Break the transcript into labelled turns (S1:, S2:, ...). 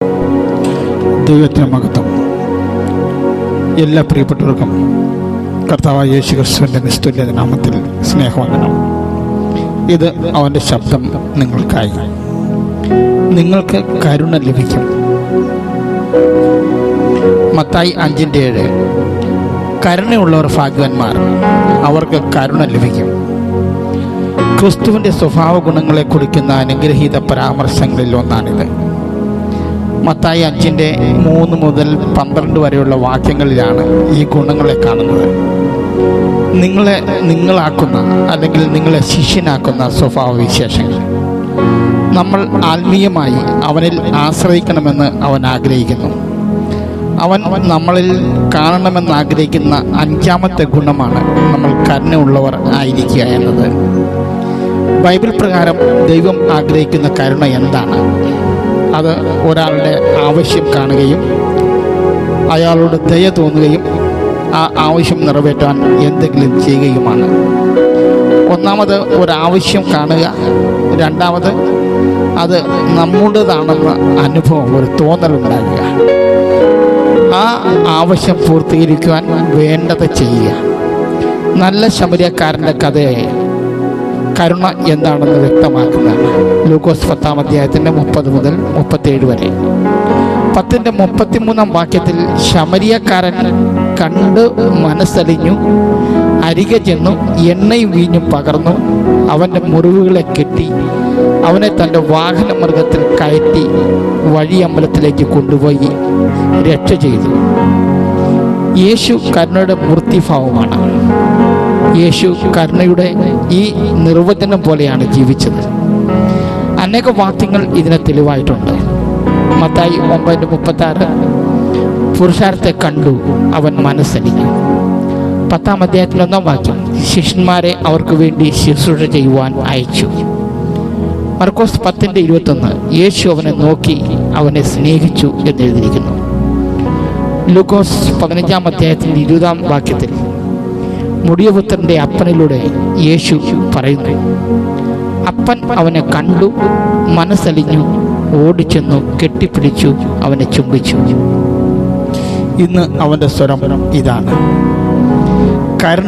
S1: ദൈവത്തിന് മഹത്വം. എല്ലാ പ്രിയപ്പെട്ടവർക്കും കർത്താവായ യേശു ക്രിസ്തുവിൻ്റെ നിസ്തുല്യ നാമത്തിൽ സ്നേഹവന്ദനം. ഇത് അവൻ്റെ ശബ്ദം നിങ്ങൾക്കായി. നിങ്ങൾക്ക് കരുണ ലഭിക്കും. മത്തായി 5:7. കരുണയുള്ളവർ ഭാഗ്യവാന്മാർ, അവർക്ക് കരുണ ലഭിക്കും. ക്രിസ്തുവിൻ്റെ സ്വഭാവ ഗുണങ്ങളെ കുറിക്കുന്ന അനുഗ്രഹീത പരാമർശങ്ങളിൽ ഒന്നാണിത്. മത്തായി 5:3 മുതൽ 12 വരെയുള്ള വാക്യങ്ങളിലാണ് ഈ ഗുണങ്ങളെ കാണുന്നത്. നിങ്ങളെ നിങ്ങളാക്കുന്ന അല്ലെങ്കിൽ നിങ്ങളെ ശിഷ്യനാക്കുന്ന സ്വഭാവ വിശേഷങ്ങൾ. നമ്മൾ ആത്മീയമായി അവനിൽ ആശ്രയിക്കണമെന്ന് അവൻ ആഗ്രഹിക്കുന്നു. അവൻ നമ്മളിൽ കാണണമെന്ന് ആഗ്രഹിക്കുന്ന 5ാമത്തെ ഗുണമാണ് നമ്മൾ കരുണയുള്ളവർ ആയിരിക്കുക എന്നത്. ബൈബിൾ പ്രകാരം ദൈവം ആഗ്രഹിക്കുന്ന കരുണ എന്താണ്? അത് ഒരാളുടെ ആവശ്യം കാണുകയും അയാളോട് ദയ തോന്നുകയും ആ ആവശ്യം നിറവേറ്റാൻ എന്തെങ്കിലും ചെയ്യുകയുമാണ്. ഒന്നാമത് ഒരാവശ്യം കാണുക, രണ്ടാമത് അത് നമ്മുടേതാണെന്ന അനുഭവം, ഒരു തോന്നലുണ്ടാകുക, ആ ആവശ്യം പൂർത്തീകരിക്കുവാൻ വേണ്ടത് ചെയ്യുക. നല്ല ശമരിയക്കാരൻ്റെ കഥയെ കരുണ എന്താണെന്ന് വ്യക്തമാക്കുന്നതാണ്. ലൂക്കോസ് 10:30 മുതൽ 37 വരെ. 10:33 വാക്യത്തിൽ ശമരിയക്കാരൻ കണ്ട് മനസ്സലിഞ്ഞു, അരികെ ചെന്നു എണ്ണയും വീഞ്ഞും പകർന്നു അവൻ്റെ മുറിവുകളെ കെട്ടി അവനെ തൻ്റെ വാഹനമൃഗത്തിൽ കയറ്റി വഴിയമ്പലത്തിലേക്ക് കൊണ്ടുപോയി രക്ഷ ചെയ്തു. യേശു കരുണയുടെ മൂർത്തിഭാവമാണ്. യേശു കരുണയുടെ ഈ നിർവചനം പോലെയാണ് ജീവിച്ചത്. അനേക വാക്യങ്ങൾ ഇതിന് തെളിവായിട്ടുണ്ട്. മത്തായി 9:36. പുരുഷാരത്തെ കണ്ടു, അവൻ മനസ്സലിഞ്ഞു. 10-ാം അധ്യായത്തിൽ 1-ാം വാക്യം, ശിഷ്യന്മാരെ അവർക്ക് വേണ്ടി ശുശ്രൂഷ ചെയ്യുവാൻ അയച്ചു. മർക്കോസ് 10:21, യേശു അവനെ നോക്കി അവനെ സ്നേഹിച്ചു എന്നെഴുതിയിരിക്കുന്നു. ലൂക്കോസ് 15-ാം അധ്യായത്തിൽ 20-ാം വാക്യത്തിൽ മുടിയപുത്രൻ്റെ അപ്പനിലൂടെ യേശു പറയുന്നു, അപ്പൻ അവനെ കണ്ടു, മനസ്സലിഞ്ഞു, ഓടിച്ചെന്നു, കെട്ടിപ്പിടിച്ചു, അവനെ ചുംബിച്ചു. ഇന്ന് അവൻ്റെ സ്വരം ഇതാണ്. കരുണ